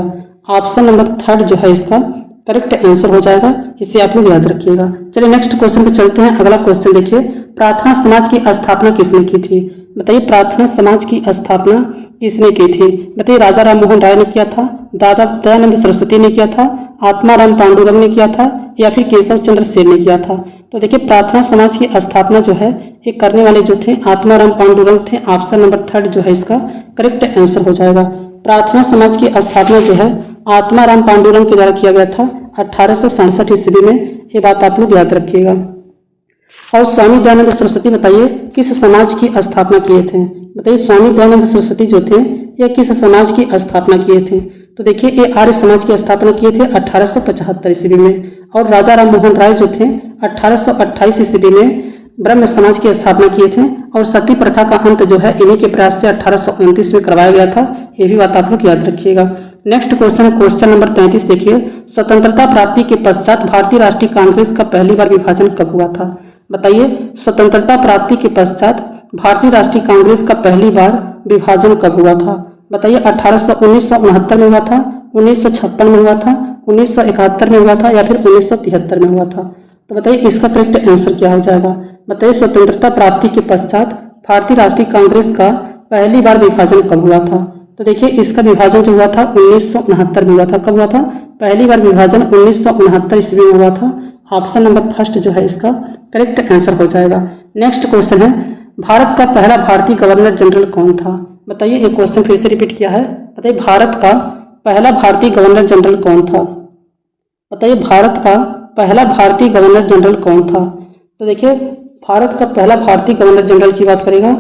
ऑप्शन नंबर 3 जो है इसका करेक्ट आंसर हो जाएगा, इसे आप लोग याद रखिएगा। चलिए नेक्स्ट क्वेश्चन पे चलते हैं। अगला क्वेश्चन देखिए, प्रार्थना समाज की स्थापना किसने की थी? बताइए प्रार्थना समाज की स्थापना किसने की थी? बताइए राजा राम मोहन राय ने किया था, दादा दयानंद सरस्वती ने किया था, आत्माराम पांडुरंग ने किया था या फिर केशव चंद्र सेन ने किया था? तो देखिए प्रार्थना समाज की स्थापना जो है ये करने वाले जो थे आत्माराम पांडुरंग थे। ऑप्शन नंबर 3 जो है इसका करेक्ट आंसर हो जाएगा। प्रार्थना समाज की स्थापना जो है आत्माराम पांडुरंग के द्वारा किया गया था 1867 ईस्वी में, ये बात आप लोग याद रखिएगा। और स्वामी दयानंद सरस्वती बताइए किस समाज की स्थापना किए थे? बताइए स्वामी दयानंद सरस्वती जो थे ये किस समाज की स्थापना किए थे? तो देखिए ये आर्य समाज की स्थापना किए थे 1875 ईस्वी में। और राजा राम मोहन राय जो थे 1828 ईस्वी में ब्रह्म समाज की स्थापना किए थे। और सती प्रथा का अंत जो है इन्हीं के प्रयास से 1829 में करवाया गया था, ये भी बात आप लोग याद रखिएगा। नेक्स्ट क्वेश्चन है क्वेश्चन नंबर 33 देखिए, स्वतंत्रता प्राप्ति के पश्चात भारतीय राष्ट्रीय कांग्रेस का पहली बार विभाजन कब हुआ था? बताइए स्वतंत्रता प्राप्ति के पश्चात भारतीय राष्ट्रीय कांग्रेस का पहली बार विभाजन कब हुआ था? बताइए 1969 में हुआ था, 1956 में हुआ था, 1971 में हुआ था या फिर 1973 में हुआ था? तो बताइए इसका करेक्ट आंसर क्या हो जाएगा? बताइए स्वतंत्रता प्राप्ति के पश्चात भारतीय राष्ट्रीय कांग्रेस का पहली बार विभाजन कब हुआ था? तो देखिए इसका विभाजन जो हुआ था 1969 में हुआ था। कब हुआ था? पहली बार विभाजन 1969 ईस्वी में हुआ था। ऑप्शन नंबर 1 जो है इसका करेक्ट आंसर हो जाएगा। नेक्स्ट क्वेश्चन है, भारत का पहला भारतीय गवर्नर जनरल कौन था? बताइए एक क्वेश्चन फिर से रिपीट किया है। बताइए भारत का पहला भारतीय गवर्नर जनरल कौन था? बताइए भारत का पहला भारतीय गवर्नर जनरल कौन था? तो देखिए भारत का पहला भारतीय गवर्नर जनरल की बात करेगा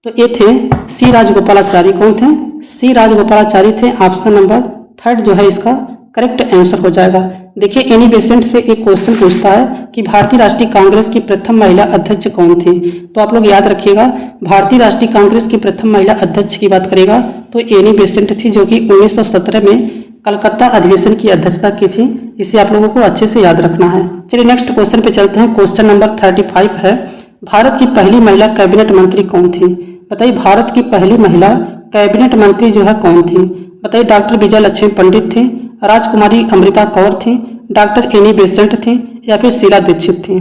तो ये थे सी राजगोपालाचारी। कौन थे? सी राजगोपालाचारी थे। ऑप्शन नंबर 3 जो है इसका करेक्ट आंसर हो जाएगा। देखिए एनी बेसेंट से एक क्वेश्चन पूछता है कि भारतीय राष्ट्रीय कांग्रेस की प्रथम महिला अध्यक्ष कौन थी? तो आप लोग याद रखिएगा भारतीय राष्ट्रीय कांग्रेस की प्रथम महिला अध्यक्ष की बात करेगा तो एनी बेसेंट थी, जो कि 1917 में कलकत्ता अधिवेशन की अध्यक्षता की थी। इसे आप लोगों को अच्छे से याद रखना है। चलिए नेक्स्ट क्वेश्चन पे चलते हैं। क्वेश्चन नंबर 35 है, भारत की पहली महिला कैबिनेट मंत्री कौन थी? बताइए भारत की पहली महिला कैबिनेट मंत्री जो है कौन थी? बताइए डॉक्टर विजय लक्ष्मी पंडित थी, राजकुमारी अमृता कौर थी, डॉक्टर एनी बेसेंट थी या फिर शीला दीक्षित थी?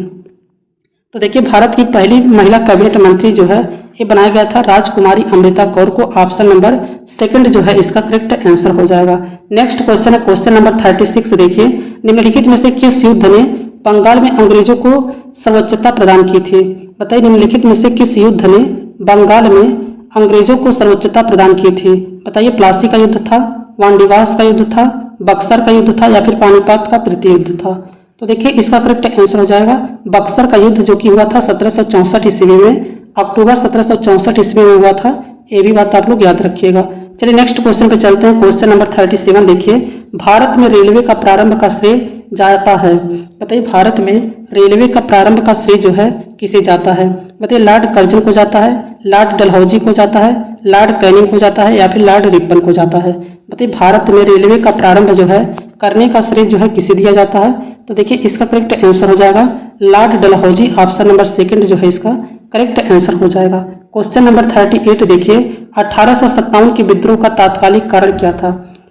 तो देखिए भारत की पहली महिला कैबिनेट मंत्री जो है ये बनाया गया था राजकुमारी अमृता कौर को। ऑप्शन नंबर 2 जो है इसका करेक्ट आंसर हो जाएगा। नेक्स्ट क्वेश्चन है क्वेश्चन नंबर 36 देखिए, निम्नलिखित में से किस युद्ध ने बंगाल में अंग्रेजों को सर्वोच्चता प्रदान की थी? बताइए निम्नलिखित में से किस युद्ध ने बंगाल में अंग्रेजों को सर्वोच्चता प्रदान की थी? बताइए प्लासी का युद्ध था, वांडीवास का युद्ध था, बक्सर का युद्ध था या फिर पानीपत का तृतीय युद्ध था? तो देखिए इसका करेक्ट आंसर हो जाएगा बक्सर का युद्ध, जो कि हुआ था 1764 ईस्वी में, अक्टूबर 1764 ईस्वी में हुआ था। ये भी बात आप लोग याद रखिएगा। चलिए नेक्स्ट क्वेश्चन पे चलते हैं। क्वेश्चन नंबर 37 देखिए, भारत में रेलवे का प्रारंभ का श्रेय जाता है? बताइए भारत में रेलवे का प्रारंभ का श्रेय जो है किसे जाता है? बताइए लॉर्ड कर्जन को जाता है, लॉर्ड डलहौजी को जाता है, लॉर्ड कैनिंग को जाता है या फिर लॉर्ड रिपन को जाता है? बताइए भारत में रेलवे का प्रारंभ जो है करने का श्रेय जो है किसे दिया जाता है? तो देखिए इसका करेक्ट आंसर हो जाएगा Lord Dalhousie. Option number second जो है इसका करेक्ट आंसर हो जाएगा। क्वेश्चन नंबर 38 देखिए 1857 के विद्रोह का तात्कालिक कारण क्या था?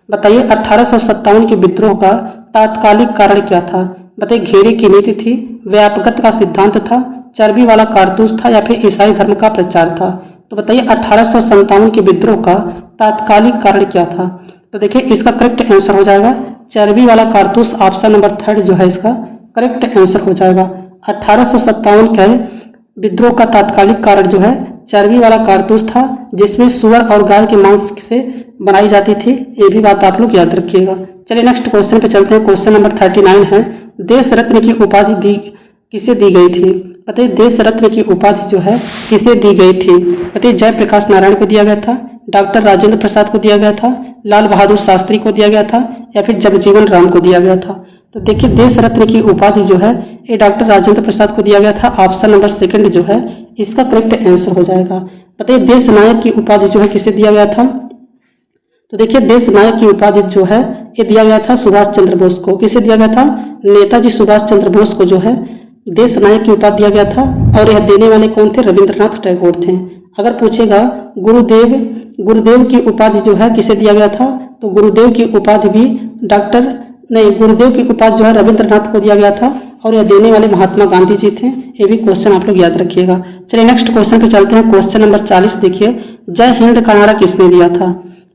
बताइए 1857 के विद्रोह का तात्कालिक कारण क्या था? बताइए घेरे की नीति थी, व्यापकता का सिद्धांत था, चर्बी वाला कारतूस था या फिर ईसाई धर्म का प्रचार था? तो बताइए 1857 के विद्रोह का तात्कालिक कारण क्या था? तो देखिए इसका करेक्ट आंसर हो जाएगा चर्बी वाला कारतूस। ऑप्शन नंबर थर्ड जो है इसका करेक्ट आंसर हो जाएगा। 1857 के विद्रोह का तात्कालिक कारण जो है चर्बी वाला कारतूस था, जिसमें सुअर और गाय के मांस से बनाई जाती थी। ये भी बात आप लोग याद रखिएगा। चलिए नेक्स्ट क्वेश्चन पे चलते हैं। क्वेश्चन नंबर 39 है देश रत्न की उपाधि किसे दी गई थी? बताइए देश रत्न की उपाधि जो है किसे दी गई थी? बताइए जयप्रकाश नारायण को दिया गया था, डॉक्टर राजेंद्र प्रसाद को दिया गया था, लाल बहादुर शास्त्री को दिया गया था या फिर जगजीवन राम को दिया गया था? तो देखिए देश रत्न की उपाधि जो है ये डॉक्टर राजेंद्र प्रसाद को दिया गया था। ऑप्शन नंबर सेकंड जो है इसका करेक्ट आंसर हो जाएगा। बताइए देश नायक की उपाधि जो है किसे दिया गया था? तो देखिए देश नायक की उपाधि जो है ये दिया गया था सुभाष चंद्र बोस को। किसे दिया गया था? नेताजी सुभाष चंद्र बोस को जो है देश नायक की उपाधि दिया गया था। और यह देने वाले कौन थे? रविंद्रनाथ टैगोर थे। अगर पूछेगा गुरुदेव की उपाधि जो है किसे दिया गया था? तो गुरुदेव की उपाधि भी गुरुदेव की उपाधि जो है रविंद्रनाथ को दिया गया था और यह देने वाले महात्मा गांधी जी थे। ये भी क्वेश्चन आप लोग याद रखिएगा। चलिए नेक्स्ट क्वेश्चन पे चलते हैं। क्वेश्चन नंबर 40 देखिए जय हिंद का नारा किसने दिया था?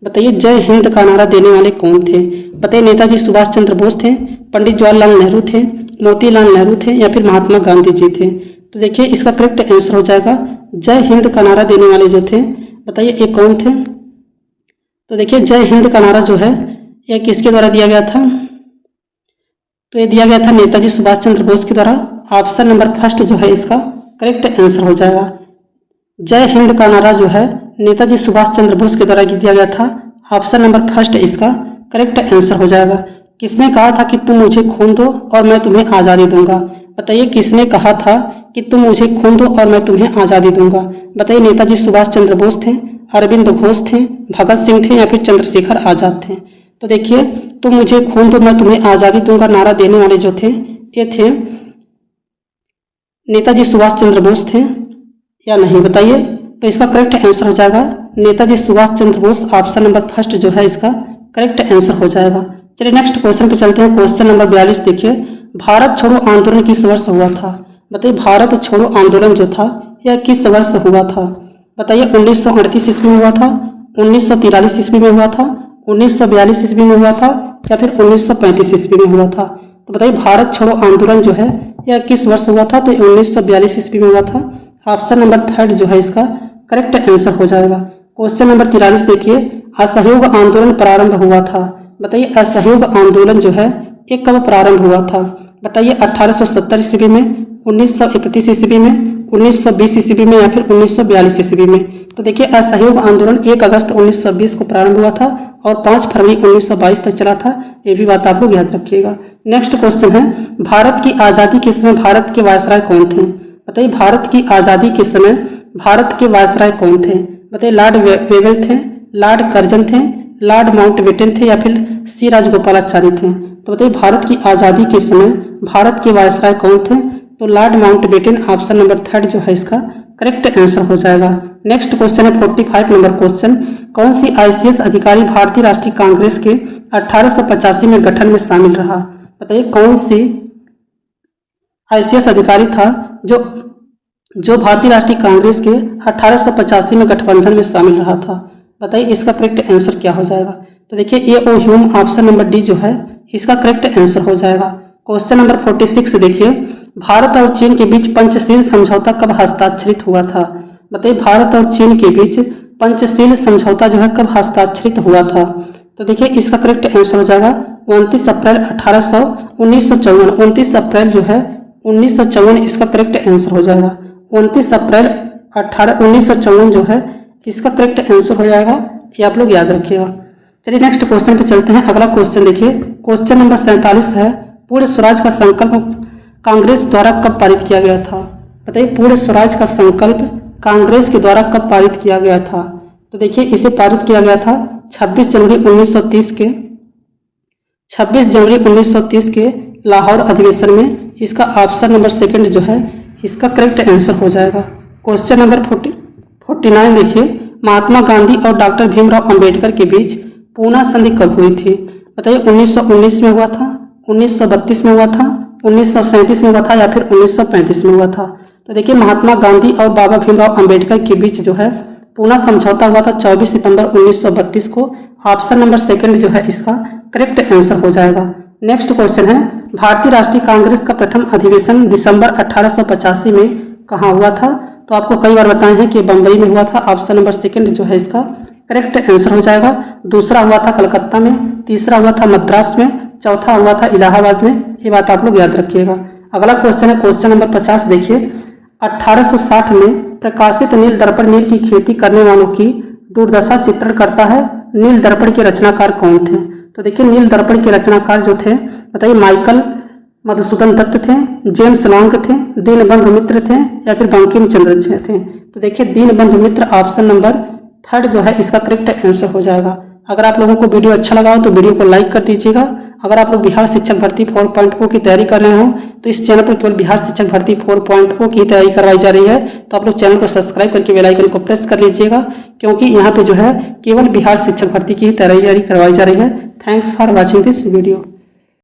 बताइए जय हिंद का नारा देने वाले कौन थे? बताइए नेताजी सुभाष चंद्र बोस थे, पंडित जवाहरलाल नेहरू थे, मोतीलाल नेहरू थे या फिर महात्मा गांधी जी थे? तो देखिए इसका करेक्ट आंसर हो जाएगा जय हिंद का नारा देने वाले जो थे, बताइए ये कौन थे? तो देखिए जय हिंद का नारा जो है यह किसके द्वारा दिया गया था? तो ये दिया गया था नेताजी सुभाष चंद्र बोस के द्वारा। ऑप्शन नंबर फर्स्ट जो है इसका करेक्ट आंसर हो जाएगा। जय हिंद का नारा जो है नेताजी सुभाष चंद्र बोस के द्वारा दिया गया था। ऑप्शन नंबर फर्स्ट इसका करेक्ट आंसर हो जाएगा। किसने कहा था कि तुम मुझे खून दो और मैं तुम्हें आज़ादी दूंगा? बताइए किसने कहा था कि तुम मुझे खून दो और मैं तुम्हें आज़ादी दूंगा? बताइए नेताजी सुभाष चंद्र बोस थे, अरविंद घोष थे, भगत सिंह थे या फिर चंद्रशेखर आजाद थे? तो देखिए तुम मुझे खून दो मैं तुम्हें आज़ादी दूंगा नारा देने वाले जो थे ये थे नेताजी सुभाष चंद्र बोस थे या नहीं? बताइए। तो इसका करेक्ट आंसर हो जाएगा Netaji Subhash Chandra Bose. Option number first जो है इसका करेक्ट आंसर हो जाएगा। चलिए नेक्स्ट क्वेश्चन पे चलते हैं। क्वेश्चन नंबर 42 देखिए भारत छोड़ो आंदोलन किस वर्ष हुआ था? बताइए भारत छोड़ो आंदोलन जो था यह किस वर्ष हुआ था? बताइए 1938 ईस्वी में हुआ था, 1943 ईस्वी में हुआ था, 1942 ईस्वी में हुआ था या फिर 1935 ईस्वी में हुआ था? तो बताइए भारत छोड़ो आंदोलन जो है यह किस वर्ष हुआ था? तो 1942 ईस्वी में हुआ था। ऑप्शन नंबर थर्ड जो है इसका करेक्ट आंसर हो जाएगा। क्वेश्चन नंबर 43 देखिए असहयोग आंदोलन प्रारंभ हुआ था। बताइए असहयोग आंदोलन जो है ये कब प्रारंभ हुआ था? बताइए 1870 ईस्वी में, 1931 ईस्वी में, 1920 ईस्वी में या फिर 1942 ईस्वी में? तो देखिए असहयोग आंदोलन 1 अगस्त 1920 को प्रारंभ हुआ था और 5 फरवरी 1922 तक चला था। ये भी बात आप लोग याद रखिएगा। नेक्स्ट क्वेश्चन है भारत की आज़ादी के समय भारत के वायसराय कौन थे? बताइए भारत की आज़ादी के समय भारत के वायसराय कौन थे? बताइए लॉर्ड वेवेल थे, लॉर्ड कर्जन थे, लॉर्ड माउंटबेटन थे या फिर सी राजगोपालाचारी थे? तो बताइए भारत की आज़ादी के समय भारत के वायसराय कौन थे? तो Lord Mountbatten. Option number third जो है इसका करेक्ट आंसर हो जाएगा। नेक्स्ट क्वेश्चन है 45 नंबर क्वेश्चन कौन सी आईसीएस अधिकारी भारतीय राष्ट्रीय कांग्रेस के 1885 में गठन में शामिल रहा? बताइए कौन सी आईसीएस अधिकारी था जो भारतीय राष्ट्रीय कांग्रेस के 1885 में गठबंधन में शामिल रहा था? बताइए इसका करेक्ट आंसर क्या हो जाएगा? तो देखिए A O Hume. Option number D जो है इसका करेक्ट आंसर हो जाएगा। क्वेश्चन नंबर 46 देखिए भारत और चीन के बीच पंचशील समझौता कब हस्ताक्षरित हुआ था? बताइए भारत और चीन के बीच पंचशील समझौता जो है कब हस्ताक्षरित हुआ था? तो देखिए इसका करेक्ट आंसर हो जाएगा 29 अप्रैल 1954। 29 अप्रैल जो है 1954 इसका करेक्ट आंसर हो जाएगा। 29 अप्रैल 1954 जो है इसका करेक्ट आंसर हो जाएगा। ये आप लोग याद रखिएगा। चलिए नेक्स्ट क्वेश्चन पे चलते हैं। अगला क्वेश्चन देखिए क्वेश्चन नंबर 47 है पूर्ण स्वराज का कांग्रेस द्वारा कब पारित किया गया था? बताइए, पूर्ण स्वराज का संकल्प कांग्रेस के द्वारा कब पारित किया गया था? तो देखिए, इसे पारित किया गया था 26 जनवरी 1930 के लाहौर अधिवेशन में। इसका ऑप्शन नंबर सेकंड जो है इसका करेक्ट आंसर हो जाएगा। क्वेश्चन नंबर 49 देखिए, महात्मा गांधी और डॉक्टर भीमराव अंबेडकर के बीच पूना संधि कब हुई थी? बताइए, 1919 में हुआ था, 1932 में हुआ था, 1937 में हुआ था या फिर 1935 में हुआ था? तो देखिए, महात्मा गांधी और बाबा भीमराव अंबेडकर के बीच जो है पूना समझौता हुआ था 24 सितंबर 1932 को। ऑप्शन नंबर सेकंड जो है इसका करेक्ट आंसर हो जाएगा। नेक्स्ट क्वेश्चन है, भारतीय राष्ट्रीय कांग्रेस का प्रथम अधिवेशन दिसंबर 1885 में कहाँ हुआ था? तो आपको कई बार बताए हैं कि बंबई में हुआ था। ऑप्शन नंबर सेकंड जो है इसका करेक्ट आंसर हो जाएगा। दूसरा हुआ था कलकत्ता में, तीसरा हुआ था मद्रास में, चौथा हुआ था इलाहाबाद में। ये बात आप लोग याद रखिएगा। अगला क्वेश्चन है क्वेश्चन नंबर 50 देखिए, 1860 में प्रकाशित नील दर्पण नील की खेती करने वालों की दुर्दशा चित्रण करता है। नील दर्पण के रचनाकार कौन थे? तो देखिए, नील दर्पण के रचनाकार जो थे बताइए, माइकल मधुसूदन दत्त थे, जेम्स लॉन्ग थे, दीनबंधु मित्र थे या फिर बंकिम चंद्र थे? तो देखिए, दीनबंधु मित्र ऑप्शन नंबर थर्ड जो है इसका करेक्ट आंसर हो जाएगा। अगर आप लोगों को वीडियो अच्छा लगा हो तो वीडियो को लाइक कर दीजिएगा। अगर आप लोग बिहार शिक्षक भर्ती 4.0 की तैयारी कर रहे हो तो इस चैनल पर केवल बिहार शिक्षक भर्ती 4.0 की तैयारी करवाई जा रही है, तो आप लोग चैनल को सब्सक्राइब करके बेल आइकन को प्रेस कर लीजिएगा, क्योंकि यहाँ पे जो है केवल बिहार शिक्षक भर्ती की ही तैयारी करवाई जा रही है। Thanks for watching this video.